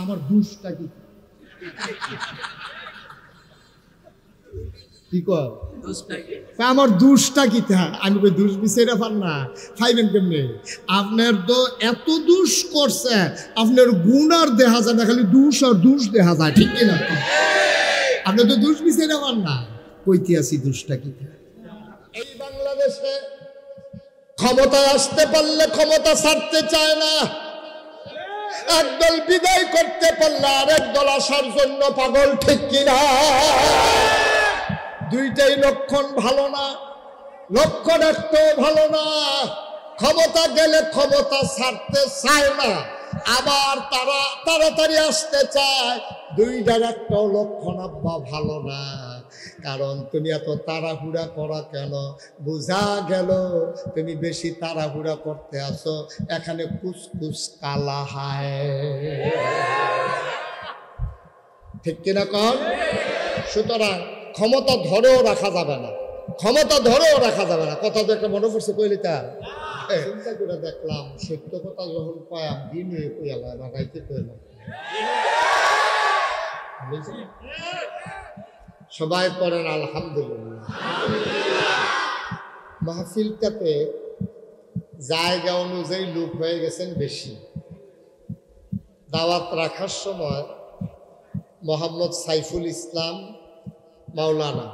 আমার দুষ্টা কি কি কয় আমার দুষ্টা কি আমি কই দুষ বিচাইরা পান না খাইবেন কেমনে আপনার তো এত দুষ করছে আপনার গুণ আর দেখা যায় না খালি দুষ আর দুষ দেখা যায় ঠিক কিনা আপনি তো দুষ বিচাইরা পান না কইতে আসি দুষ্টা কি এই বাংলাদেশে ক্ষমতায় আসতে পারলে ক্ষমতা ছাড়তে চায় না একদল বিদায় করতে পারলে আরেক দল আসার জন্য পাগল ঠিক কিনা দুইটাই লক্ষণ ভালো না লক্ষণ একটাও ভালো না ক্ষমতা গেলে ক্ষমতা ছাড়তে চায় না আবার তারা তাড়াতাড়ি আসতে চায় দুইটার একটাও লক্ষণ আব্বা ভালো না কারণ তুমি এত তাড়াহুড়া করা কেন বুঝা গেল তুমি বেশি তাড়াহুড়া করতে আসো এখানে কুসকুস কালা হায় ঠিক কিনা কন সুতরাং ক্ষমতা ধরেও রাখা যাবে না ক্ষমতা ধরেও রাখা যাবে না কথা তো একটা মনে পড়ছে কইলি তা চিন্তা করে দেখলাম সত্য কথা যখন পায়াম দিন হয়ে কইয়ালাম না গাইতে কইলাম সবাই পড়েন আলহামদুলিল্লাহ মাহফিলটাতে জায়গা অনুযায়ী লোক হয়ে গেছেন বেশি দাওয়াত রাখার সময় মোহাম্মদ সাইফুল ইসলাম মাওলানা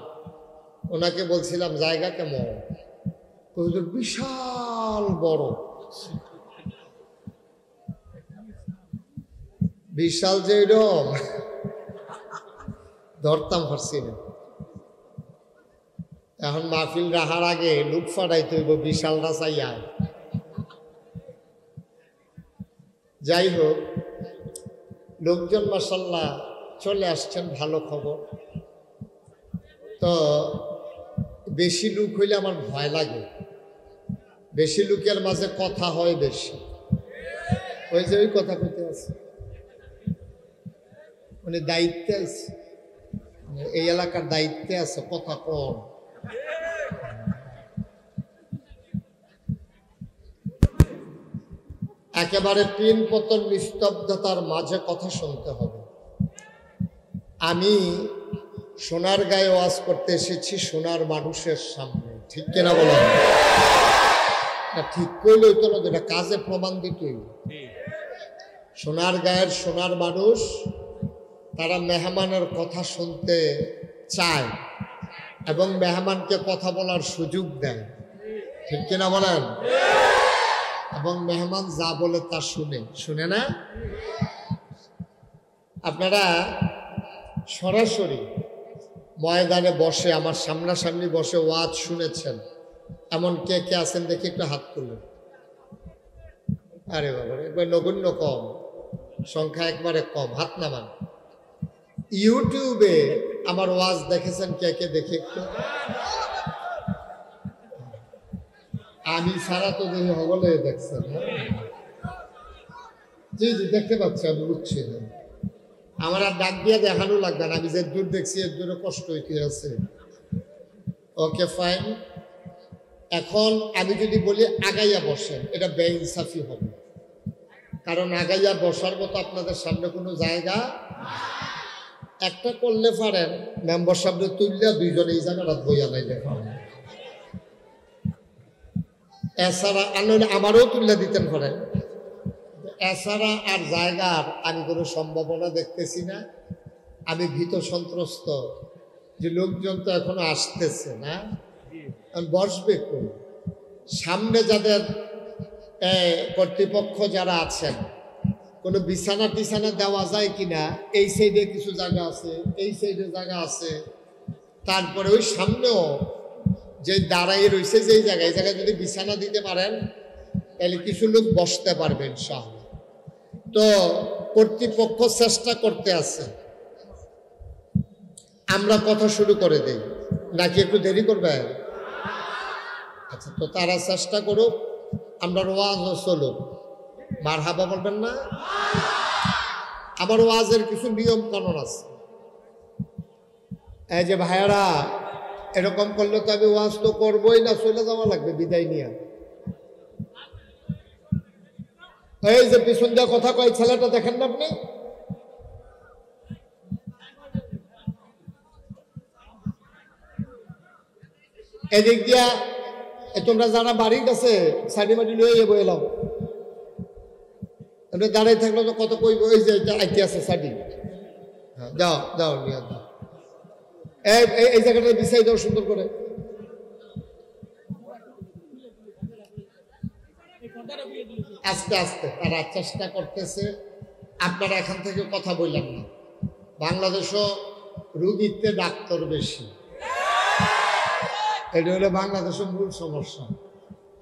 ওনাকে বলছিলাম জায়গা কেমন হুজুর বিশাল বড় বিশাল যে এরকম ধরতাম পারছি না এখন মাহফিল রাখার আগে লুক ফাটাইতে হইব বিশালটা চাইয়া যাই হোক লোকজন মাশাআল্লাহ চলে আসছেন ভালো খবর তো বেশি লোক হইলে আমার ভয় লাগে বেশি লোকের মাঝে কথা হয় বেশি ওই যে ওই কথা কইতে আছে উনি দায়িত্বে আছে এই এলাকার দায়িত্বে আছে কথা কম একেবারে পিন পতন নিস্তব্ধতার মাঝে কথা শুনতে হবে আমি সোনার গায়ে ওয়াজ করতে এসেছি সোনার মানুষের সামনে ঠিক কিনা বলা না ঠিক কইলে হইতো না যেটা কাজে প্রমাণ দিতই সোনার গায়ের সোনার মানুষ তারা মেহমানের কথা শুনতে চায় এবং মেহমানকে কথা বলার সুযোগ দেয় ঠিক কিনা বলেন এবং মেহমান যা বলে তা শুনে না আপনারা সরাসরি ময়দানে বসে আমার সামনাসামনি বসে ওয়াজ শুনেছেন এমন কে কে আছেন দেখি একটু হাত তুললেন আরে বাবা একবার নগণ্য কম সংখ্যা একবারে কম হাত নামান ইউটিউবে আমার ওয়াজ দেখেছেন কে কে দেখি একটু আমি সারা তো দেখি হগলে দেখছেন জি জি দেখতে পাচ্ছি আমি বুঝছি আমার আর ডাক দিয়ে দেখানো লাগবে না আমি যে দূর দেখছি এর দূরে কষ্ট হইতে আছে ওকে ফাইন এখন আমি যদি বলি আগাইয়া বসেন এটা বেইনসাফি হবে কারণ আগাইয়া বসার মতো আপনাদের সামনে কোনো জায়গা একটা করলে পারেন মেম্বার সামনে তুললে দুইজনে এই জায়গাটা বইয়া নাই দেখা এছাড়া আমারও তুলে দিতেন পারেন এছাড়া আর জায়গার আমি কোনো সম্ভাবনা দেখতেছি না আমি ভীত সন্ত্রস্ত যে লোকজন তো এখনো আসতেছে না বসবে কই সামনে যাদের কর্তৃপক্ষ যারা আছেন কোনো বিছানা টিছানা দেওয়া যায় কিনা এই সাইডে কিছু জায়গা আছে এই সাইডে জায়গা আছে তারপরে ওই সামনেও যে দাঁড়াই রয়েছে যেই জায়গায় এই জায়গায় যদি বিছানা দিতে পারেন তাহলে কিছু লোক বসতে পারবেন ইনশাআল্লাহ তো কর্তৃপক্ষ চেষ্টা করতে আছে আমরা কথা শুরু করে দেই নাকি একটু দেরি করবে আচ্ছা তো তারা চেষ্টা করুক আমরা ওয়াজও চলুক মারহাবা বলবেন না আমার ওয়াজের কিছু নিয়ম কানুন আছে এই যে ভাইয়ারা এরকম করলে তো আমি ওয়াজ তো করবোই না চলে যাওয়া লাগবে বিদায় নিয়ে এই যে পিছন দিয়ে কথা কয় ছেলেটা দেখেন না আপনি এদিক দিয়া তোমরা যারা বাড়ির কাছে সাইডে মাটি লয়ে যাবো এলাম, দাঁড়াই থাকলে তো কত কইব, ওই যে আইতে আছে সাইডে, যাও যাও নিয়ে দাও, এই জায়গাটা বিছাই দাও সুন্দর করে। আস্তে আস্তে তারা চেষ্টা করতেছে, আপনারা এখান থেকে কথা বললেন না। বাংলাদেশও রুগীতে ডাক্তার বেশি, এটা হলো বাংলাদেশের মূল সমস্যা।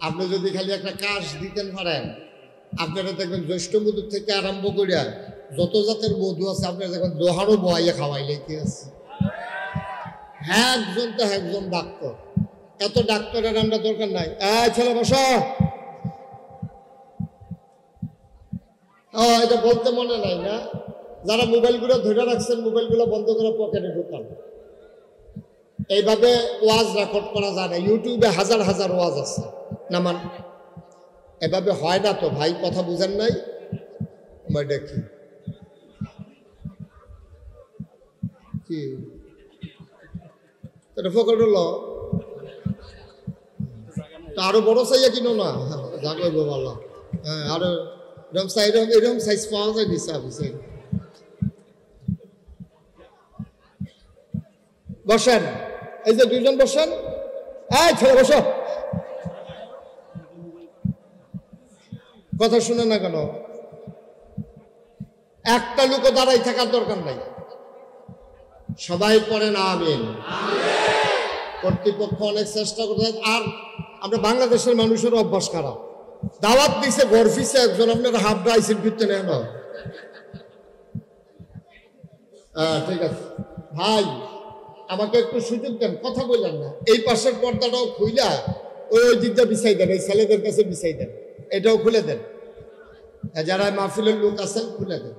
আপনি যদি খালি একটা কাজ দিতেন পারেন, আপনারা দেখবেন জ্যৈষ্ঠ মধু থেকে আরম্ভ করিয়া যত জাতের মধু আছে আপনারা দেখবেন দোহারও বয়াইয়া খাওয়াইলে কি আছে। হ্যাঁ, একজন তো একজন ডাক্তার, এত ডাক্তারের আমরা দরকার নাই। ছেলে বসো, এটা বলতে মনে নাই না? যারা মোবাইলগুলো ধরে রাখছেন মোবাইলগুলো বন্ধ করে পকেটে ঢুকান। এইভাবে ওয়াজ রেকর্ড করা যায় না, ইউটিউবে হাজার হাজার ওয়াজ আছে নামান, এভাবে হয় না তো ভাই, কথা বুঝেন নাই? দেখি কি পকেট হলো তো আরো বড় চাইয়া কিনো না, যা করবো বলো। হ্যাঁ, আরো এরকম সাইজ পাওয়া যায় নিচে। বসেন, এই যে দুইজন বসেন, ছেলে বসো, কথা শুনে না কেন? একটা লোকও দাঁড়াই থাকার দরকার নাই, সবাই পড়েন আমিন। কর্তৃপক্ষ অনেক চেষ্টা করতে, আর আমরা বাংলাদেশের মানুষের অভ্যাস খারাপ। দাওয়াত দিছে গরফিসে একজন, আপনার হাফ আইসিন ফিরতে নেন। ঠিক আছে ভাই, আমাকে একটু সুযোগ দেন, কথা বললেন না। এই পাশের পর্দাটাও খুইলা ওই দিকটা বিছাই দেন, এই ছেলেদের কাছে বিছাই দেন, এটাও খুলে দেন, যারা মাহফিলের লোক আছেন খুলে দেন।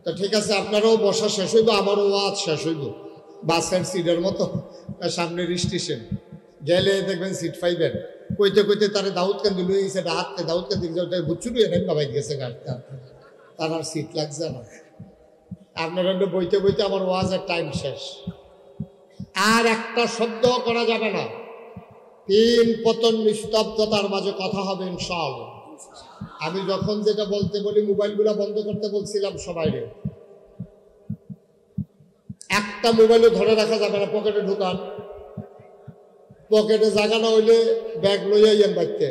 তো ঠিক আছে, আপনারাও বসা শেষ হইব, আমারও ওয়াজ শেষ হইব। বাসের সিটের মতো সামনের স্টেশন গেলে দেখবেন সিট পাইবেন। কইতে কইতে তারা দাউদ কান্দি লুয়ে গেছে, হাতকে দাউদ কান্দি বুচ্ছুরি এনে বাবাই গেছে গাড়িটা, তার আর সিট লাগছে না। আপনারা বইতে বইতে আমার ওয়াজের টাইম শেষ, আর একটা শব্দ করা যাবে না। তিন পতন নিস্তব্ধতার মাঝে কথা হবে ইনশাআল্লাহ। আমি যখন যেটা বলতে বলি, মোবাইলগুলো বন্ধ করতে বলছিলাম সবাই, একটা মোবাইলও ধরে রাখা যাবে না, পকেটে ঢুকান। পকেটে জায়গা না হইলে ব্যাগ লইয়াইয়েন বাইতে,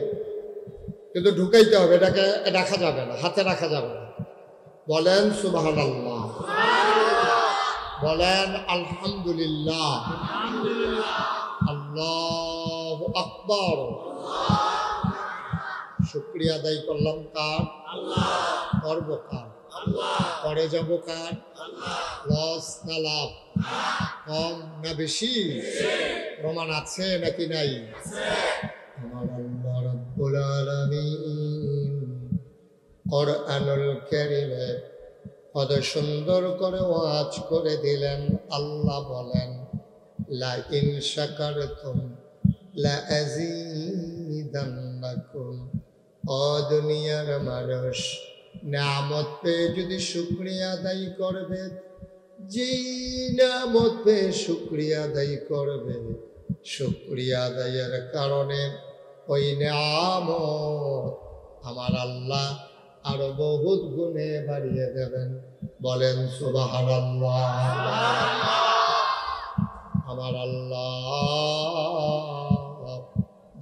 কিন্তু ঢুকাইতে হবে, এটাকে রাখা যাবে না, হাতে রাখা যাবে না। বলেন সুবহানাল্লাহ, বলেন আলহামদুলিল্লাহ, আল্লাহু আকবার। শুকরিয়া আদায় করলাম কার? করব কার? করে যাব কার? লস না লাভ, কম না বেশি? প্রমাণ আছে নাকি নাই? আমার আল্লাহ রাব্বুল আলামিন কোরআনুল কারীমে কত সুন্দর করে ওয়াজ করে দিলেন। আল্লাহ বলেন, লা ইন শাকারতুম লা আযীদান্নাকুম। ও দুনিয়ার মানুষ, নিয়ামত পেয়ে যদি শুকরিয়া আদায় করবে, যেই নিয়ামত পেয়ে শুকরিয়া আদায় করবে, শুকরিয়া আদায়ের কারণে ওই নিয়ামত আমার আল্লাহ আরো বহুত গুণে বাড়িয়ে দেবেন। বলেন সুবহানাল্লাহ। আমার আল্লাহ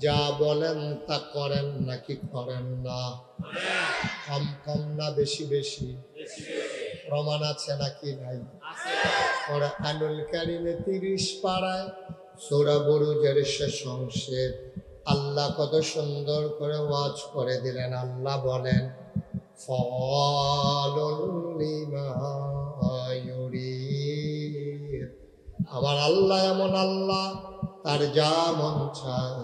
যা বলেন তা করেন নাকি করেন না? কম কম না বেশি বেশি? প্রমাণ আছে নাকি নাই? কোরআনুল কারীমে 30 পারায় সূরা বুরুজের শেষ অংশে আল্লাহ কত সুন্দর করে ওয়াজ করে দিলেন। আল্লাহ বলেন, আমার আল্লাহ এমন আল্লাহ, তার যা মন চায়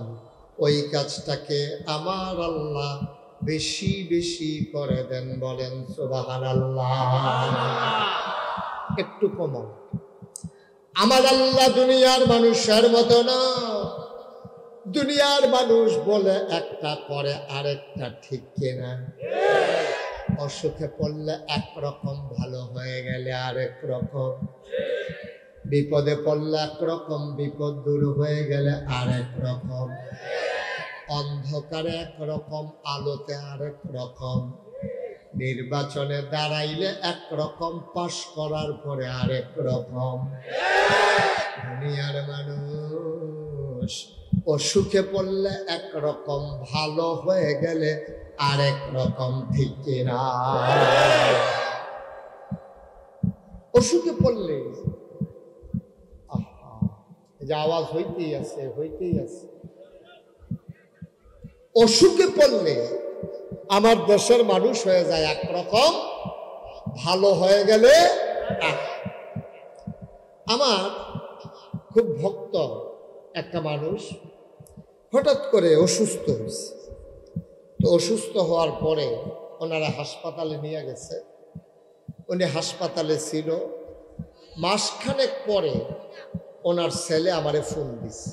ওই কাজটাকে আমার আল্লাহ বেশি বেশি করে দেন। বলেন সুবহানাল্লাহ। একটু কমান। আমার আল্লাহ দুনিয়ার মানুষের মতো না। দুনিয়ার মানুষ বলে একটা, করে আরেকটা, ঠিক কিনা? অসুখে পড়লে একরকম, ভালো হয়ে গেলে আরেক রকম। বিপদে পড়লে একরকম, বিপদ দূর হয়ে গেলে আরেক রকম, অন্ধকারে একরকম, আলোতে আরেক রকম, নির্বাচনে দাঁড়াইলে একরকম, পাশ করার পরে আরেক রকম। দুনিয়ার মানুষ অসুখে পড়লে একরকম, ভালো হয়ে গেলে আরেক রকম, ঠিক কিনা? অসুখে পড়লে যে আওয়াজ হইতেই আছে, হইতেই আছে। অসুখে পড়লে আমার দেশের মানুষ হয়ে যায় একরকম, ভালো হয়ে গেলে এক। আমার খুব ভক্ত একটা মানুষ হঠাৎ করে অসুস্থ হয়েছে। তো অসুস্থ হওয়ার পরে ওনারা হাসপাতালে নিয়ে গেছে। উনি হাসপাতালে ছিল। মাসখানেক পরে ওনার ছেলে আমারে ফোন দিছে।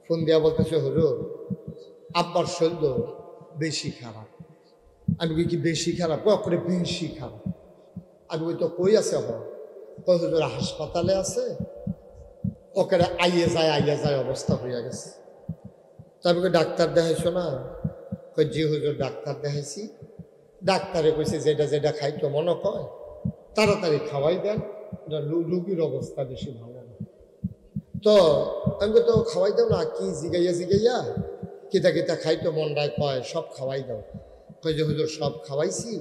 ফোন দিয়া বলতেছে, হুজুর আব্বার শরীর বেশি খারাপ। আমি কি বেশি খারাপ? করে বেশি খারাপ। আমি ওই তো কই আছে আবার? কই হুজুর হাসপাতালে আছে, ওকে আইয়ে যায় অবস্থা হইয়া গেছে। তবে ডাক্তার দেখাইছো না? কই জি হুজুর ডাক্তার দেখাইছি। ডাক্তারে কইছে যেটা যেটা খাইতো মনে কয় তাড়াতাড়ি খাওয়াই দেন, রুগীর অবস্থা বেশি ভালো না। তো আমি তো খাওয়াই দাও না, কি জিগাইয়া কিতা কিতা খাইতো মনটায় কয় সব খাওয়াই দাও। কই যে হুজুর সব খাওয়াইছি।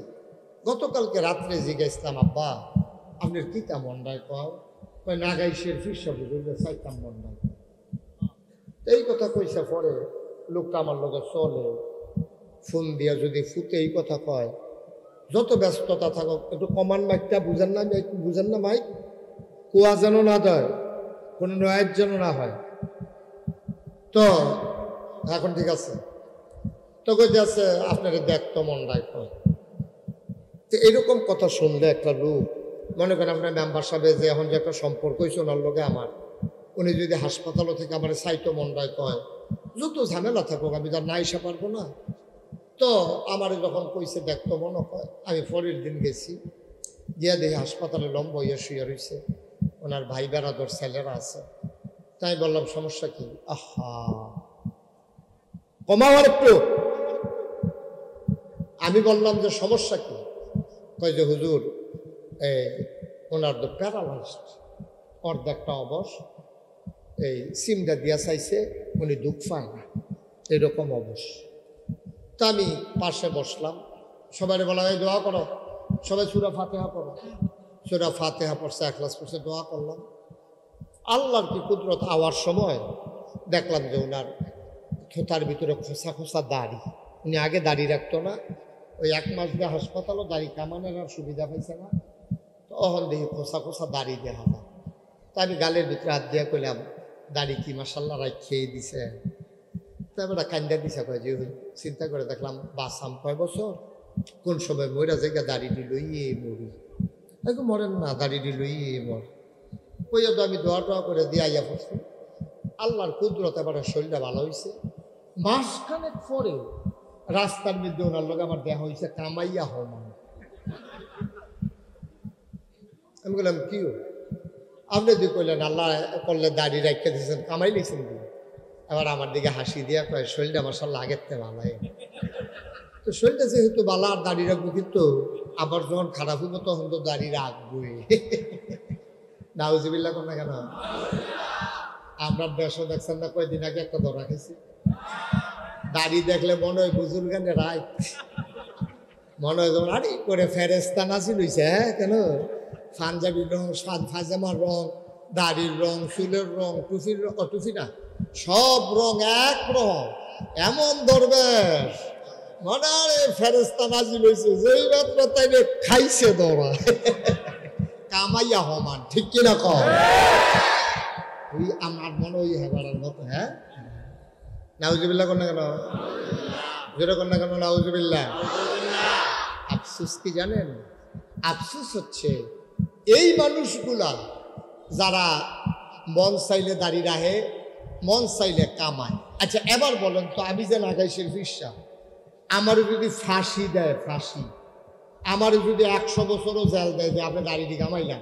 গতকালকে রাত্রে জিগাইছিলাম, আব্বা আপনার কিতা মনটায় কয়? কই নাগাইশের ফিরসা হুজুর চাইতাম মনটায়। এই কথা কইছে পরে লোকটা আমার লোকের চলে ফোন দিয়া যদি ফুটে এই কথা কয়, যত ব্যস্ততা থাকুক একটু কমান মাইকটা বুঝেন না, বুঝেন না মাইক, কুয়া যেন না দেয়, কোনো নয়ের যেন না হয়। তো এখন ঠিক আছে। তো কইতে আছে আপনারা দেখতো মনটায় কয়। তো এরকম কথা শুনলে একটা লোক, মনে করেন আপনার মেম্বার সাহেব যে এখন যে একটা সম্পর্ক হয়েছে ওনার লোকে আমার, উনি যদি হাসপাতালও থেকে আমার সাইটো মনটায় কয়, যত ঝামেলা থাকুক আমি তার না এসে পারবো না। তো আমার যখন কইছে দেখতো মনে হয়, আমি পরের দিন গেছি, গিয়া দেখি হাসপাতালে লম্বা হইয়া শুয়ে রয়েছে, ওনার ভাই বেড়াদর ছেলেরা আছে। তাই বললাম সমস্যা কি? আহা কমাও একটু। আমি বললাম যে সমস্যা কি? কয় যে হুজুর এই ওনার তো প্যারালাইজড, অর্ধেকটা অবশ, এই সিমটা দিয়া চাইছে, উনি দুঃখ পায় না, এরকম অবশ। তা আমি পাশে বসলাম, সবাই বলা হয় দোয়া করো, সবাই সূরা ফাতিহা পড়ো। সূরা ফাতিহা পড়ছে, একলাস পড়ছে, দোয়া করলাম। আল্লাহর কি কুদরত, আওয়ার সময় দেখলাম যে ওনার থোতার ভিতরে খোসা খোসা দাড়ি। উনি আগে দাড়ি রাখতো না, ওই 1 মাস দিয়ে হাসপাতালও দাড়ি কামানোর আর সুবিধা পাইছে না। তখন দেখি খোসা খোসা দাড়ি দেখা যায়। তা আমি গালের ভিতরে হাত দিয়া কইলাম, দাড়ি কি মাশাল্লাহ রাখ খেয়ে দিছে। তারপরে কান্দা দিছে, কয় যে চিন্তা করে দেখলাম বাসাম কয় বছর, কোন সময় মরা জায়গা দাড়ি লইয়ে মরি, এখন মরেন না, দাড়ি লইয়ে মর। কইয়া তো আমি দোয়া টোয়া করে দিয়ে আইয়া পড়ছি। আল্লাহর কুদরত এবারে শরীরটা ভালো হয়েছে। মাসখানেক পরে রাস্তার মধ্যে ওনার লোক আমার দেখা হয়েছে কামাইয়া হমান। আমি বললাম কি আপনি যদি কইলেন আল্লাহ করলে দাড়ি রাখিয়ে দিয়েছেন, কামাই লিখছেন কি? এবার আমার দিকে হাসি দিয়া কয় শরীরটা মাশাআল্লাহ আগের থেকে ভালো। তো শরীরটা যেহেতু ভালো আর দাড়ি রাখবো, কিন্তু আবার যখন খারাপ হইব তখন তো দাড়ি রাখবই। নাউজুবিল্লাহ কোন না কেন? আমরা দেশও দেখছেন না, কয়দিন আগে একটা ধরা খেয়েছি। দাড়ি দেখলে মনে হয় বুজুর্গানে রায়, মনে হয় যেমন আরে করে ফেরেস্তা নাজিল হইছে। হ্যাঁ কেন? পাঞ্জাবির রং, ফাজামার রং, দাড়ির রং, চুলের রং, টুফির রং, টুফি না, সব রং এক রং, এমন দরবেশ মনে হয় ফেরেস্তা নাজিল হয়েছে। যেই মাত্র তাইলে খাইছে দৌড়া কামাইয়া হমান, ঠিক কিনা কম? ওই আমার মনে ওই হেবারের মতো। হ্যাঁ নাউজুবিল্লাহ কর না কেন? জোরে কর না কেন? নাউজুবিল্লাহ। আফসোস কি জানেন? আফসোস হচ্ছে এই মানুষগুলা যারা মন চাইলে দাড়ি রাখে, মন চাইলে কামায়। আচ্ছা এবার বলেন তো, আমি যে নাগাইশের ফিরসা, আমারও যদি ফাঁসি দেয়, ফাঁসি, আমারও যদি 100 বছরও জেল দেয় যে আপনি দাড়িটি কামাইলেন,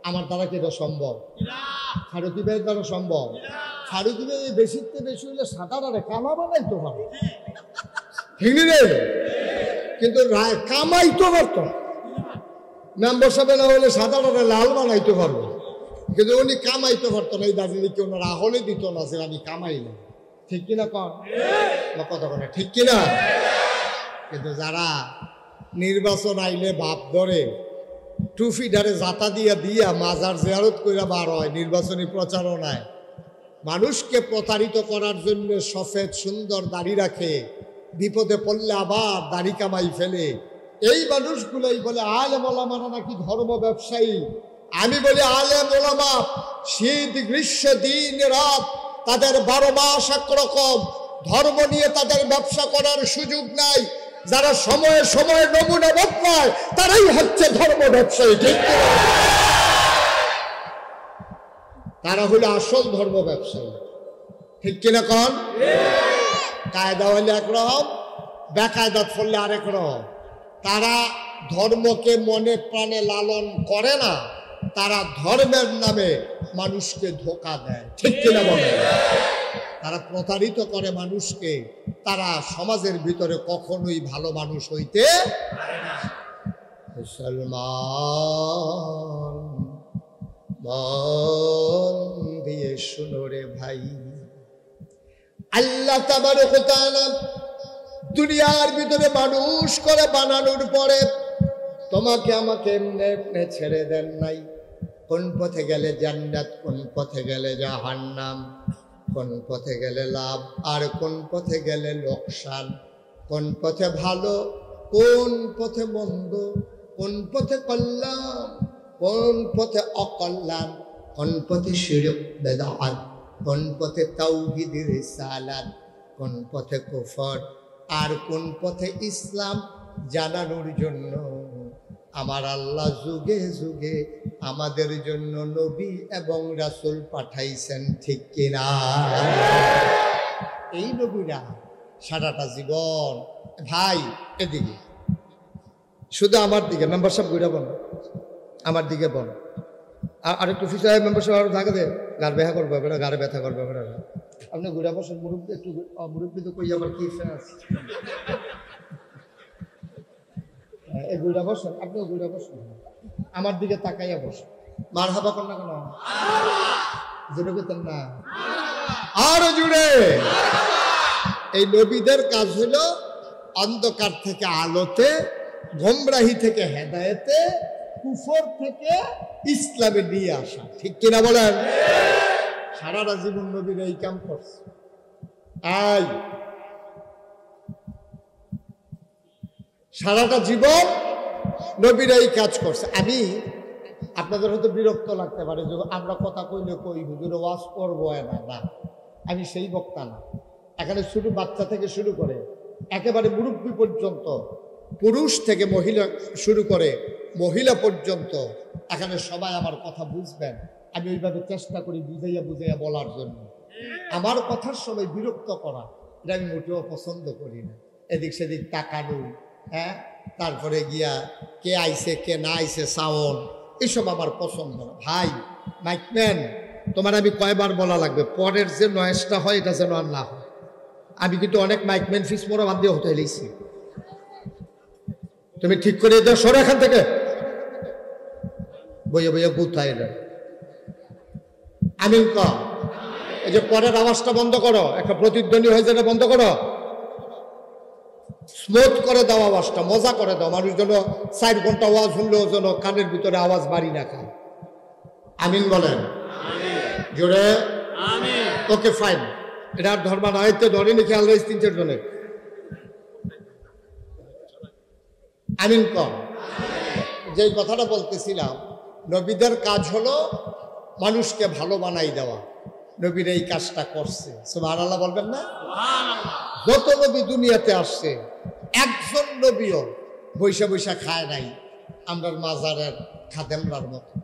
আমার দ্বারা কি এটা সম্ভব? ফারুকি ভাইয়ের দ্বারা সম্ভব? ফারুকি ভাই বেশিতে বেশি হলে সাদারে কালা বানাইতে পারে, ঠিক রে? কিন্তু কামাইতে পারতো, মেম্বার সাহেব না হলে সাদারে লাল বানাইতে পারবো, কিন্তু উনি কামাইতে পারতো না। এই দার্জিলিংকে ওনারা আহলে দিত না যে আমি কামাই না, ঠিক কিনা কন? কথা বলে ঠিক কিনা? কিন্তু যারা নির্বাচন আইলে বাপ ধরে টুফি ডারে জাতা দিয়া দিয়া মাজার জিয়ারত কইরা বার হয় নির্বাচনী প্রচারণায়, মানুষকে প্রতারিত করার জন্য সফেদ সুন্দর দাড়ি রাখে, বিপদে পড়লে আবার দাড়ি কামাই ফেলে। এই মানুষগুলোই বলে আলেম ওলামারা নাকি ধর্ম ব্যবসায়ী। আমি বলি আলেম ওলামা শীত গ্রীষ্ম দিন রাত তাদের 12 মাস একরকম, ধর্ম নিয়ে তাদের ব্যবসা করার সুযোগ নাই। যারা সময়ে সময়ে নমুনা বদলায় তারাই হচ্ছে ধর্ম ব্যবসায়ী, ঠিক না? তারা হলো আসল ধর্ম ব্যবসায়ী, ঠিক কিনা কন? কায়দা হলে একরকম, বেকায়দাত ফললে আরেক রকম। তারা ধর্মকে মনে প্রাণে লালন করে না, তারা ধর্মের নামে মানুষকে ধোঁকা দেয়, ঠিক কিনা বলে? তারা প্রতারিত করে মানুষকে, তারা সমাজের ভিতরে কখনোই ভালো মানুষ হইতে মুসলমান মন দিয়ে শুনো রে ভাই, আল্লাহ তাবারক ওয়া তাআলা দুনিয়ার ভিতরে মানুষ করে বানানোর পরে তোমাকে আমাকে এমনি এমনি ছেড়ে দেন নাই। কোন পথে গেলে জান্নাত, কোন পথে গেলে জাহান্নাম, কোন পথে গেলে লাভ আর কোন পথে গেলে লোকসান, কোন পথে ভালো কোন পথে মন্দ, কোন পথে কল্যাণ কোন পথে অকল্যাণ, কোন পথে শিরক বিদআত, কোন পথে তাওহীদ রিসালাত, কোন পথে কুফর আর কোন পথে ইসলাম জানানোর জন্য আমার আল্লাহ যুগে যুগে আমাদের জন্য নবী এবং রাসূল পাঠাইছেন, ঠিক কিনা? এই নবীরা সারাটা জীবন, ভাই এদিকে শুধু আমার দিকে মেম্বার সাহেব ঘুরে বল, আমার দিকে বল, আর একটু ফিসায় মেম্বার সাহেব আরো থাকে দে, গার ব্যথা করবে বেড়া, গাড়ে ব্যথা করবে বেড়া। আপনি ঘুরে বসেন, মুরব্বী একটু মুরব্বী তো কই আমার কি ফেস, এই ঘুরে বসেন, আপনিও ঘুরে বসেন, আমার দিকে তাকাইয়া বসেন। মারহাবা কর না কেন? জোরে পেতেন না? আরো জুড়ে। এই নবীদের কাজ হলো অন্ধকার থেকে আলোতে, গোমরাহি থেকে হেদায়েতে, কুফর থেকে ইসলামে নিয়ে আসা, ঠিক কিনা বলেন? সারাটা জীবন নবীর এই কাম করছে। সারাটা জীবন নবীর এই কাজ করছে। আমি আপনাদের হয়তো বিরক্ত লাগতে পারে যে আমরা কথা কইলে কই হুজুর ওয়াজ করবো না, আমি সেই বক্তা না। এখানে শুরু বাচ্চা থেকে শুরু করে একেবারে মুরব্বী পর্যন্ত, পুরুষ থেকে মহিলা শুরু করে মহিলা পর্যন্ত এখানে সবাই আমার কথা বুঝবেন। আমি ওইভাবে চেষ্টা করি বুঝাইয়া বুঝাইয়া বলার জন্য। আমার কথার সময় বিরক্ত করা এটা আমি মোটেও পছন্দ করি না। এদিক সেদিক তাকানো, হ্যাঁ, তারপরে গিয়া কে আইছে কে না আইছে সাউন্ড, এসব আমার পছন্দ না। ভাই মাইকম্যান, তোমার আমি কয়বার বলা লাগবে পরের যে নয়েজটা হয় এটা যেন আর না হয়। আমি কিন্তু অনেক মাইকম্যান ফিস মোড়া বাদ দিয়ে হতে এলেছি, তুমি ঠিক করে দাও, সরো এখান থেকে, বইয়া বইয়া কোথায় এটা আমিন কর। এই যে পরের আওয়াজটা বন্ধ করো, একটা প্রতিধ্বনি হয়ে যেটা বন্ধ করো, স্মুথ করে দাও আওয়াজটা, মজা করে দাও। মানুষ যেন 4 ঘন্টা আওয়াজ শুনলেও যেন কানের ভিতরে আওয়াজ বাড়ি না খায়। আমিন বলেন জোরে। ওকে ফাইন, এটা আর ধর্মা নয়তে ধরেনি, খেয়াল রয়েছে 3-4 জনের। আমিন কর। যে কথাটা বলতেছিলাম, নবীদের কাজ হলো মানুষকে ভালো বানাই দেওয়া। নবীর এই কাজটা করছে, সুবহানাল্লাহ বলবেন না? যত নবী দুনিয়াতে আসছে একজন নবীও বৈশা বৈশা খায় নাই আমরা মাজারের খাদেমরার মতো,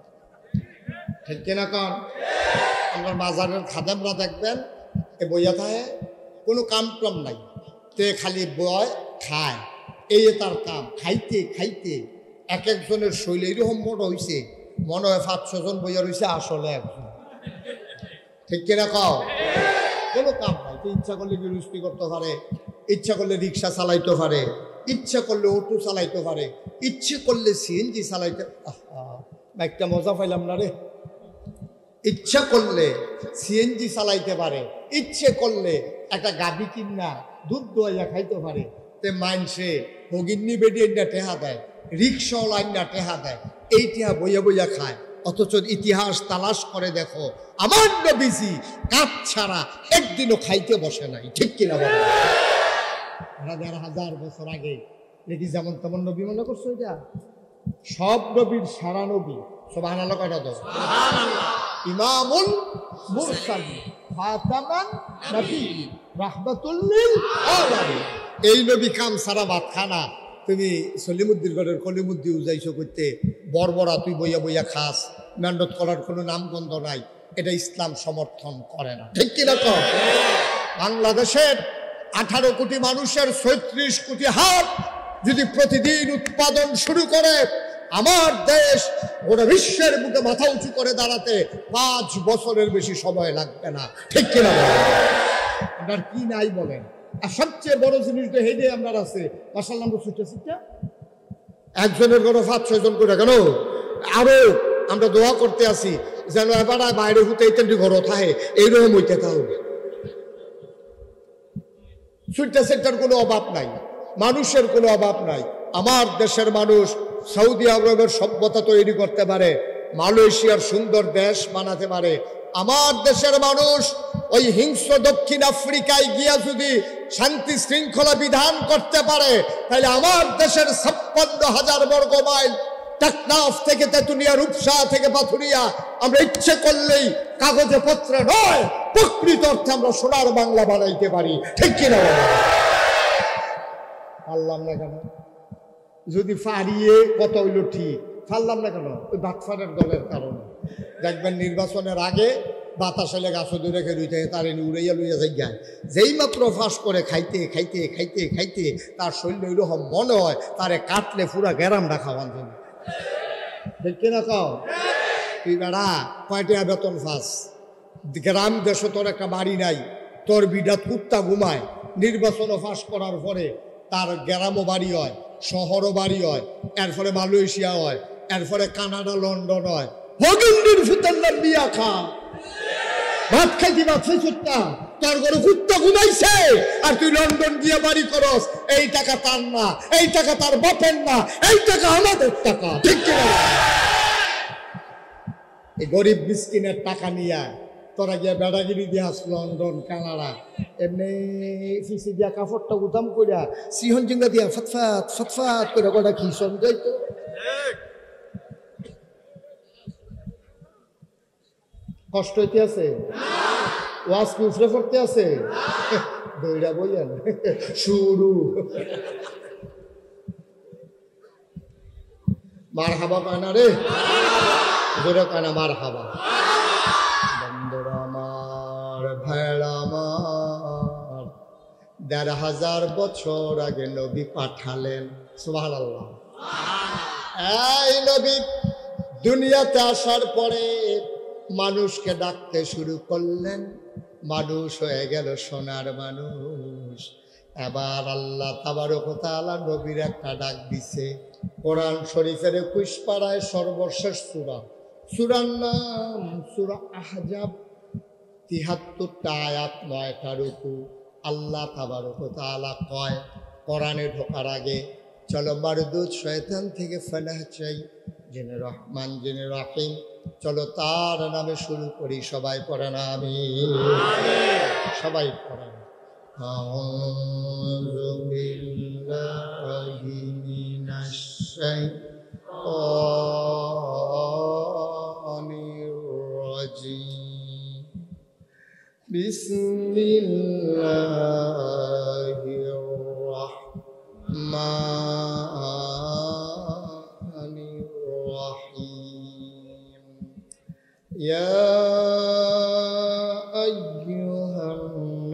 ঠিক কিনা কন? আমরা মাজারের খাদেমরা দেখবেন এ বইয়া থাকে, কোনো কাম টাম নাই, তে খালি বয় খায়, এই তার কাম। খাইতে খাইতে এক একজনের শৈল এরকম বড় হয়েছে, মনে হয় 500 জন বইয়া রয়েছে, আসলে একজন। ঠিক কিনা কও? কোনো কাম নাই। তো ইচ্ছা করলে গৃহস্থী করতে পারে, ইচ্ছা করলে রিক্সা চালাইতে পারে, ইচ্ছা করলে অটো চালাইতে পারে, ইচ্ছে করলে সিএনজি চালাইতে। একটা মজা পাইলাম না রে। ইচ্ছা করলে সিএনজি চালাইতে পারে, ইচ্ছে করলে একটা গাড়ি কিনা দুধ দোয়াইয়া খাইতে পারে। তে মাইনসে ভগিন্নি বেডিয়া টেহা দেয়, রিক্সাওয়ালা টেহা দেয়, এই টেহা বইয়া বইয়া খায়। অথচ ইতিহাস তালাশ করে দেখো, আমার নবীজি কাপ ছাড়া একদিনও খাইতে বসে নাই। ঠিক কিনা বলে? 1000 বছর আগে দেখি যেমন তেমন নবী মনে করছো? এটা সব নবীর সারা নবী। সুবহানাল্লাহ কয়টা দাও? ইমামুল মুরসালিন, ফাতামান নবিয়্যিন, রাহমাতুল লিল আলামিন। এই নবী কাম সারা ভাত খানা। তুমি সলিমুদ্দিন গড়ের কলিমুদ্দি উজাইছো করতে, বর্বরা তুই বইয়া বইয়া খাস, মেহনত করার কোনো নামগন্ধ নাই। এটা ইসলাম সমর্থন করে না। ঠিক কিনা কও? বাংলাদেশের 18 কোটি মানুষের 36 কোটি হাত যদি প্রতিদিন উৎপাদন শুরু করে, আমার দেশ গোটা বিশ্বের বুকে মাথা উঁচু করে দাঁড়াতে 5 বছরের বেশি সময় লাগবে না। ঠিক কিনা বলেন? আপনার কি নাই বলেন? আর সবচেয়ে বড় জিনিস তো হেডে আমরা আছে মাশাআল্লাহ, আমরা ছুটে ছুটে একজনের ঘরে 5-6 জন করে কেন, আরো আমরা দোয়া করতে আসি যেন এবার বাইরে হতে ঘর থাকে, এইরকম হইতে থাকবে। ছুটে সেটার কোনো অভাব নাই, মানুষের কোনো অভাব নাই। আমার দেশের মানুষ সৌদি আরবের সভ্যতা তৈরি করতে পারে, মালয়েশিয়ার সুন্দর দেশ বানাতে পারে। আমার দেশের মানুষ ওই হিংস্র দক্ষিণ আফ্রিকায় গিয়া যদি শান্তি শৃঙ্খলা বিধান করতে পারে, তাহলে আমার দেশের 56,000 বর্গ মাইল টেকনাফ থেকে তেতুলিয়া, রূপসা থেকে পাথুরিয়া আমরা ইচ্ছে করলেই কাগজে পত্রে নয়, প্রকৃত অর্থে আমরা সোনার বাংলা বানাইতে পারি। ঠিক কিনা? পারলাম না কেন? যদি ফারিয়ে কত হইল ঠিক, পারলাম না কেন? ওই বাটফারের দলের কারণে। দেখবেন নির্বাচনের আগে বাতাস এলে গাছ দূরে রুই থাকে, তার উড়াইয়া লইয়া যাই, যেই মাত্র ফাঁস করে খাইতে খাইতে খাইতে খাইতে তার শরীর ওইরকম মনে হয় তারে কাটলে পুরা গ্যারামটা খাওয়ান জন্য। ঠিক কিনা কও? তুই বেড়া কয়টা বেতন ফাঁস? গ্রাম দেশ তোর একটা বাড়ি নাই, তোর বিডাত কুত্তা ঘুমায়। নির্বাচনও ফাঁস করার পরে তার গ্রামও বাড়ি হয়, শহরও বাড়ি হয়, এরপরে মালয়েশিয়া হয়, এরপরে কানাডা, লন্ডন হয়। হগিন্দির ফুতাল্লার বিয়া খা, ভাত খাইতে ভাত খাইছুত্তা, তোর ঘরে কুত্তা ঘুমাইছে আর তুই লন্ডন গিয়ে বাড়ি করস। এই টাকা তার না, এই টাকা তার বাপের না, এই টাকা আমাদের টাকা। ঠিক কিনা? এই গরিব মিসকিনের টাকা নিয়ে তোরা গিয়া বেড়াগিরি দিয়াস লন্ডন, কানাডা, এমনি ফিসি দিয়া কাপড়টা উদাম করিয়া সিহন জিঙ্গা দিয়া ফতফাত ফতফাত করে গোটা খিসন যাইতো। কষ্ট হইতে আছে? ওয়াজ কি উফরে পড়তে আছে? দইরা বইয়ান শুরু। মার হাবা কানা রে, জোরে কানা মার হাবা। বন্ধুরা আমার, ভাইরা আমার, ১,৫০০ বছর আগে নবী পাঠালেন। সুবহানাল্লাহ। এই নবী দুনিয়াতে আসার পরে মানুষকে ডাকতে শুরু করলেন, মানুষ হয়ে গেল সোনার মানুষ। এবার আল্লাহ তাবারক ওয়া তাআলা নবীর একটা ডাক দিছে। কোরআন শরীফের ২১ পারায় সর্বশেষ সূরা, সূরার নাম সূরা আহজাব, ৭৩টা আয়াত, ৯টা রুকু। আল্লাহ তাবারক ওয়া তাআলা কয় কোরআনে ঢোকার আগে, চলো মারদুদ শয়তান থেকে ফেলাহ চাই, যিনি রহমান যিনি রাহিম, চলো তার নামে শুরু করি। সবাই পড়েন আমিন। সবাই পড়েন। আউযু বিল্লাহি মিনাশ শাইতানির রাজিম। বিসমিল্লাহির রাহমানির রাহিম। ইয়া আইয়ুহান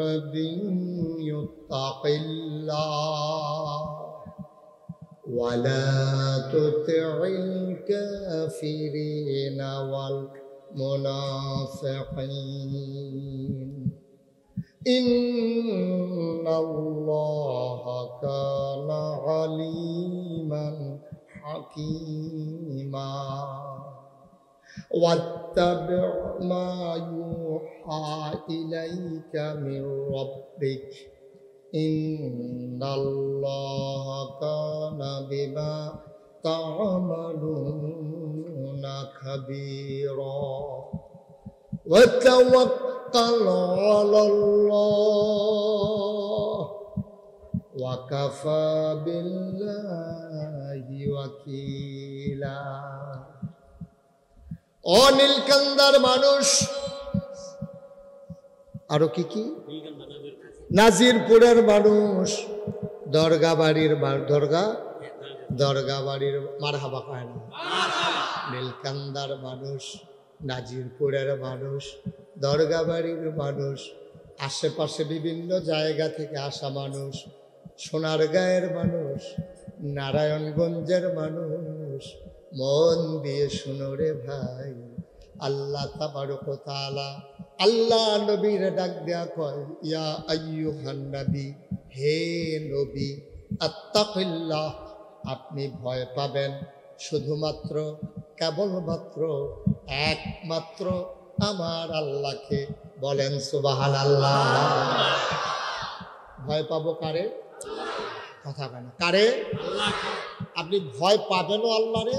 নাবিয়্যু তাকিল্লাহ ওয়ালা তুতি'ল কাফিরিনা ওয়াল মুনাফিকিন ইন্নাল্লাহা কানা আলিমান হাকীমা ওয়াত্তাবি' মা ইউহা ইলাইকা মির রাব্বিক ইন্নাল্লাহা কানা বিমা তা'মালুনা খাবীরা ওয়া তাওয়াক্কাল আলাল্লাহ ওয়া কাফা বিল্লাহি ওয়াকিলা। ও নীলকান্দার মানুষ, আরো কি কি, নাজিরপুরের মানুষ, দরগা বাড়ির দরগা বাড়ির মারহাবা কয় না, নীলকান্দার মানুষ, নাজিরপুরের মানুষ, দরগা বাড়ির মানুষ, আশেপাশে বিভিন্ন জায়গা থেকে আসা মানুষ, সোনারগাঁয়ের মানুষ, নারায়ণগঞ্জের মানুষ, মন দিয়ে শুনো রে ভাই, আল্লাহ তাবারক ওয়া তাআলা আল্লাহ নবীর ডাক দেয়া কয়, ইয়া আইয়ুহান নবী, হে নবী, আত্তাকিল্লাহ, আপনি ভয় পাবেন শুধুমাত্র কেবলমাত্র একমাত্র আমার আল্লাহকে। বলেন সুবহানাল্লাহ। ভয় পাবো কারে? কথা কেন কারে? আপনি ভয় পাবেনও আল্লাহরে,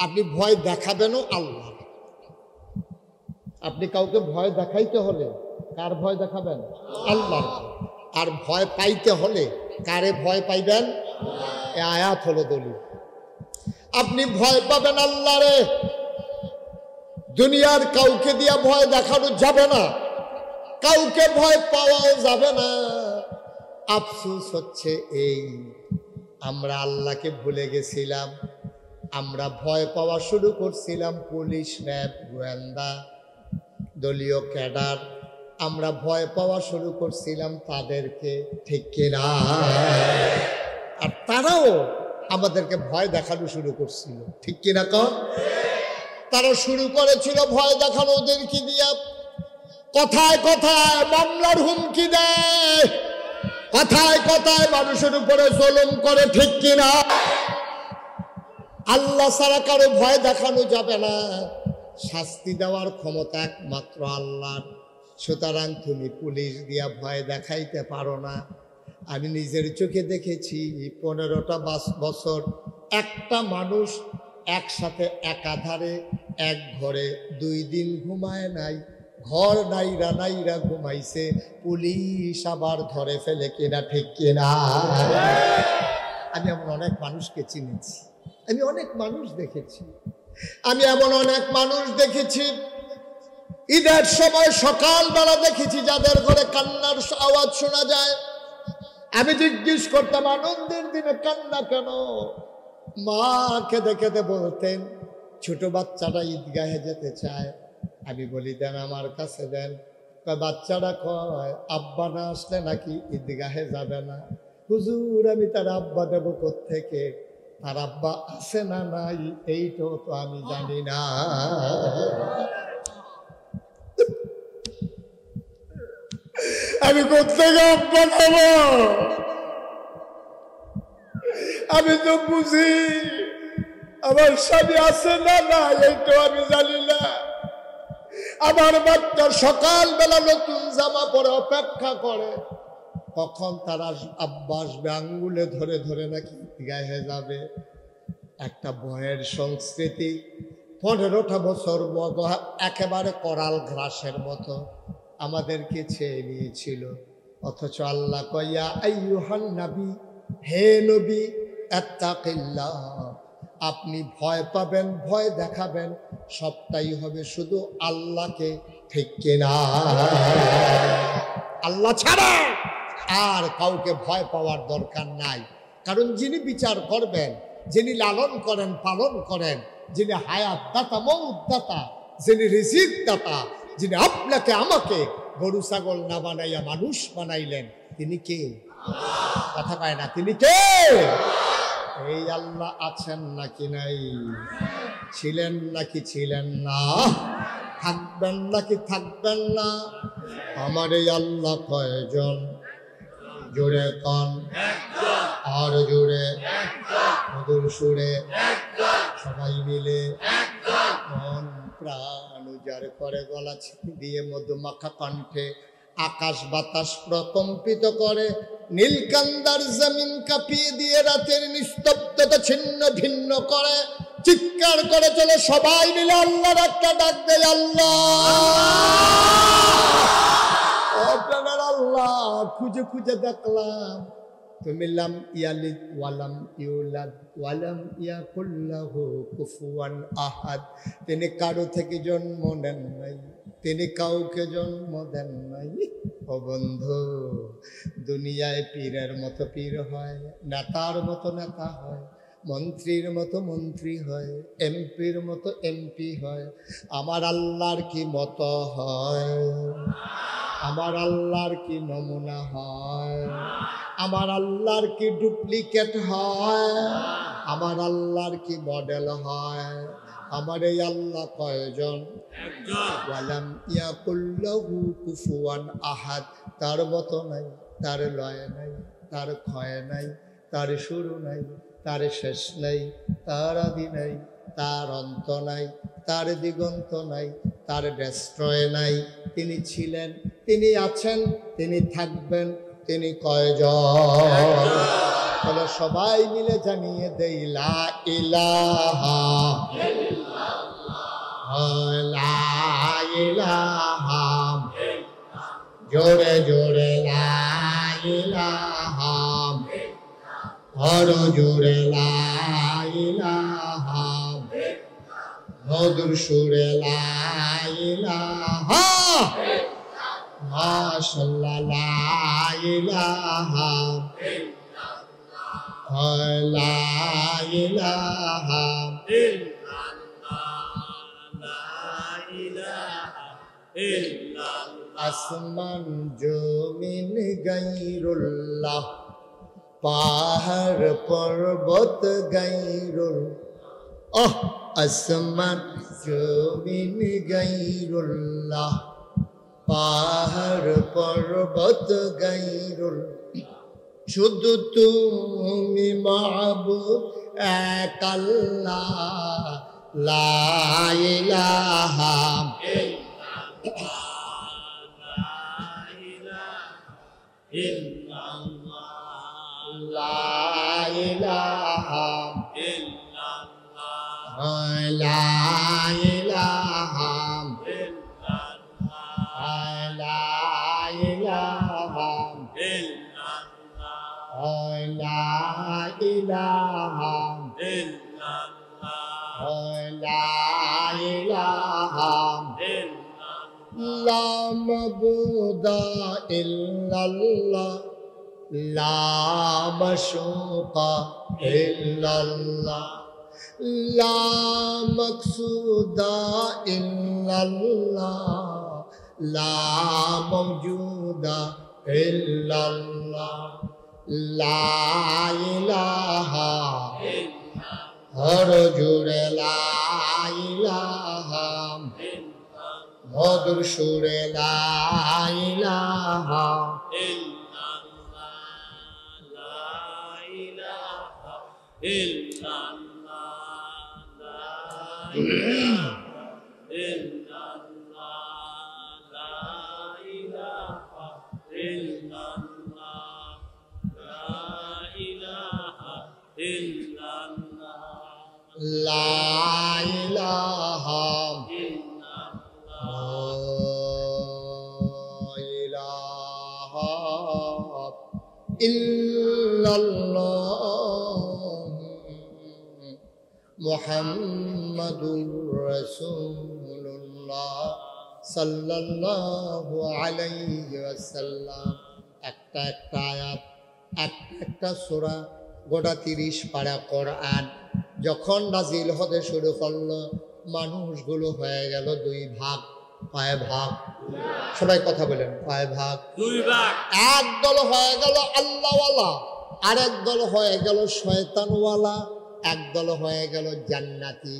আপনি ভয় দেখাবেনও আল্লাহ। আপনি কাউকে ভয় দেখাইতে হলে কার ভয় দেখাবেন? আল্লাহ। আর ভয় পাইতে হলে কারে ভয় পাইবেন? এ আয়াত হলো দলিল। আপনি ভয় পাবেন আল্লাহরে, দুনিয়ার কাউকে দিয়া ভয় দেখানো যাবে না, কাউকে ভয় পাওয়াও যাবে না। আফসোস হচ্ছে এই, আমরা আল্লাহকে ভুলে গেছিলাম, আমরা ভয় পাওয়া শুরু করছিলাম পুলিশ, র্যাব, গোয়েন্দা, দলীয় ক্যাডার, আমরা ভয় পাওয়া শুরু করছিলাম তাদেরকে, ঠিক কিনা? আর তারাও আমাদেরকে ভয় দেখানো শুরু করছিল, ঠিক কিনা কন? তারা শুরু করেছিল ভয় দেখানো ওদেরকে দিয়া, কথায় কথায় মামলার হুমকি দেয়, কথায় কথায় মানুষের উপরে জুলুম করে, ঠিক কিনা? আল্লাহ ছাড়া কারো ভয় দেখানো যাবে না, শাস্তি দেওয়ার ক্ষমতা একমাত্র আল্লাহর। সুতরাং তুমি পুলিশ দিয়া ভয় দেখাইতে পারো না। আমি নিজের চোখে দেখেছি 15টা বছর একটা মানুষ একসাথে একাধারে এক ঘরে 2 দিন ঘুমায় নাই, ঘর নাইরা নাইরা ঘুমাইছে, পুলিশ আবার ধরে ফেলে, কিনা ঠিক কিনা? আমি এমন অনেক মানুষকে চিনেছি, আমি অনেক মানুষ দেখেছি, আমি এমন অনেক মানুষ দেখেছি ঈদের সময় সকালবেলা দেখেছি যাদের ঘরে কান্নার আওয়াজ শোনা যায়। আমি জিজ্ঞেস করতাম, আনন্দের দিনে কান্না কেন? মা কেঁদে কেঁদে বলতেন ছোট বাচ্চাটা ঈদগাহে যেতে চায়। আমি বলি দেন আমার কাছে দেন। বাচ্চারা কয় আব্বা না আসলে নাকি ঈদগাহে যাবে না। হুজুর আমি তার আব্বা দেব কোত্থেকে? তার আব্বা আছে না নাই এইটাও তো আমি জানি না। আমি কোত্থেকে আব্বা দেব? আমি তো বুঝি আমার স্বামী আছে না নাই এইটাও আমি জানি না। আমার বাচ্চা সকালবেলা নতুন জামা পরে অপেক্ষা করে কখন তারা আব্বা আসবে, আঙ্গুলে ধরে ধরে নাকি গায়ে যাবে। একটা ভয়ের সংস্কৃতি 15টা বছর একেবারে করাল ঘাসের মতো আমাদেরকে ছেয়ে নিয়েছিল। অথচ আল্লাহ কইয়া আইয়ুহান নবী, হে নবী আত্তাকিল্লাহ, আপনি ভয় পাবেন, ভয় দেখাবেন, সবটাই হবে শুধু আল্লাহকে, ঠিক কিনা? আল্লাহ ছাড়া আর কাউকে ভয় পাওয়ার দরকার নাই। কারণ যিনি বিচার করবেন, যিনি লালন করেন পালন করেন, যিনি হায়াত দাতা মৌত দাতা, যিনি রিজিক দাতা, যিনি আপনাকে আমাকে গরু ছাগল না বানাইয়া মানুষ বানাইলেন, তিনি কে? কথা কয় না, তিনি কে? এই আল্লাহ আছেন নাকি নাই? ছিলেন নাকি ছিলেন না? থাকবেন নাকি থাকবেন না? আমার এই আল্লাহ কয়জন? জোরে কন, আর জোরে, মধুর সুরে, সবাই মিলে মন প্রাণ উজাড় করে গলা দিয়ে মধুমাখা কণ্ঠে আকাশ বাতাস প্রকম্পিত করে, নীলকান্দার জমিন কাঁপিয়ে দিয়ে রাতের নিস্তব্ধতা ছিন্ন ভিন্ন করে, চিৎকার করে চলে সবাই মিলে আল্লাহর একটা ডাক দেয়, আল্লাহ আপনার আল্লাহ খুঁজে খুঁজে দেখলাম তুমি লাম ইয়ালিদ ওয়ালাম ইউলাদ ওয়ালাম ইয়াকুল লাহু কুফুয়ান আহাদ। তিনি কারো থেকে জন্ম নেন নাই, তিনি কাউকে জন্ম দেন নাই। ও বন্ধু, দুনিয়ায় পীরের মতো পীর হয়, নেতার মতো নেতা হয়, মন্ত্রীর মতো মন্ত্রী হয়, এমপির মতো এমপি হয়। আমার আল্লাহর কি মতো হয়? আমার আল্লাহর কি নমুনা হয়? আমার আল্লাহর কি ডুপ্লিকেট হয়? আমার আল্লাহর কি মডেল হয়? আমার এই আল্লাহ কয়জন? ওয়ালাম ইয়াকুল লাহু কুফুয়ান আহাদ। তার মতো নাই, তার লয় নাই, তার ক্ষয় নাই, তার শুরু নাই, তার শেষ নাই, তার আদি নাই, তার অন্ত নাই, তার দিগন্ত নাই, তার ডেস্ট্রয় নাই। তিনি ছিলেন, তিনি আছেন, তিনি থাকবেন, তিনি কয়জন? চলো সবাই মিলে জানিয়ে দেই লা ইলাহা লা ইলাহা, জোরে জোরে লা ইলাহা, আরো জোরে লা ইলাহা, মধুর সুরে লা ইলাহা, মাশাআল্লাহ লা ইলাহা লা ইলাহা আসমান জমিন গায়রুল্লাহ, পাহাড় পর্বত গায়রুল্লাহ, আসমান জমিন গায়রুল্লাহ, পাহাড় পর্বত গায়রুল্লাহ, শুধু তুমি মাবুদ এক আল্লাহ, লা ইলাহা লা ইলাহা লা ইলাহা লা ইলাহা লা ইলাহা লা ইলাহা লা মাবুদা ইল্লাল্লাহ, লা মাশুকা ইল্লাল্লাহ, লা মাকসুদা ইল্লাল্লাহ, লা মাওজুদা ইল্লাল্লাহ, লা ইলাহা হর জুড়ে লা ইলাহা, মধুর সুরে লা ইলাহা লা ইলাহা ইল্লাল্লাহ মুহাম্মাদুর রাসূলুল্লাহ সাল্লাল্লাহু আলাইহি ওয়াসাল্লাম। একটা একটা আয়াত, একটা সূরা, গোটা 30 পারা কোরআন যখন নাজিল হতে শুরু করলো, মানুষগুলো হয়ে গেল দুই ভাগ। কয় ভাগ? সবাই কথা বলেন, কয় ভাগ? দুই ভাগ। এক দল হয়ে গেল আল্লাহওয়ালা, আরেক দল হয়ে গেল শয়তানওয়ালা, একদল হয়ে গেল জান্নাতি,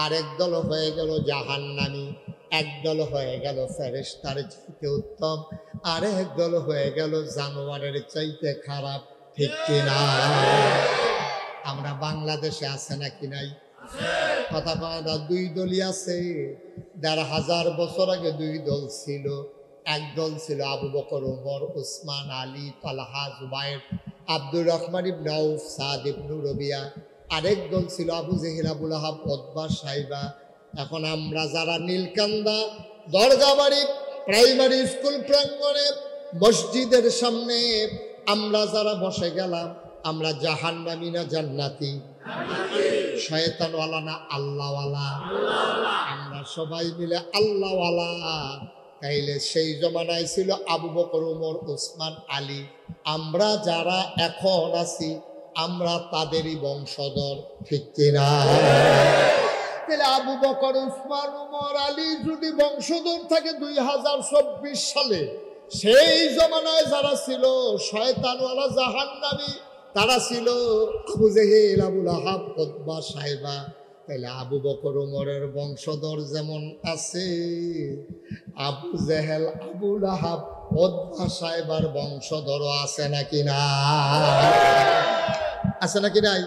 আরেক দল হয়ে গেল জাহান্নামী, একদল হয়ে গেল ফেরেশতার চাইতে উত্তম, আরেক দল হয়ে গেল জানোয়ারের চাইতে খারাপ। ঠিক কিনা? আমরা বাংলাদেশে আছে নাকি নাই? কথা কয় না? দুই দলই আছে। ১,৫০০ বছর আগে দুই দল ছিল। এক দল ছিল আবু বকর, ওমর, উসমান, আলী, তালহা, জুবায়ের, আব্দুর রহমান ইবনে আউফ, সাদ ইবনে রবিয়া। আরেক দল ছিল আবু জেহেল, আবু লাহাব, উতবা, সাইবা। এখন আমরা যারা নীলকান্দা দরগাবাড়ি প্রাইমারি স্কুল প্রাঙ্গণে মসজিদের সামনে আমরা যারা বসে গেলাম, আমরা জাহান্নামী না জান্নাতি? শয়তানওয়ালা না আল্লাহওয়ালা? আমরা সবাই মিলে আল্লাহওয়ালা। তাইলে সেই জমানায় ছিল আবু বকর, ওমর, উসমান, আলী। আমরা যারা এখন আছি আমরা তাদেরই বংশধর। ঠিক কিনা? তাহলে আবু বকর, উসমান, ওমর, আলী যদি বংশধর থাকে 2024 সালে, সেই জমানায় যারা ছিল শয়তানওয়ালা জাহান্নামী, তারা ছিল আবু জেহেল, আবু লাহাব, উতবা, সাইবা। তাহলে আবু বকর, ওমরের বংশধর যেমন আছে, আবু জেহেল, আবু লাহাব, উতবা, সাইবার বংশধরও আছে নাকি না? আছে নাকি নাই?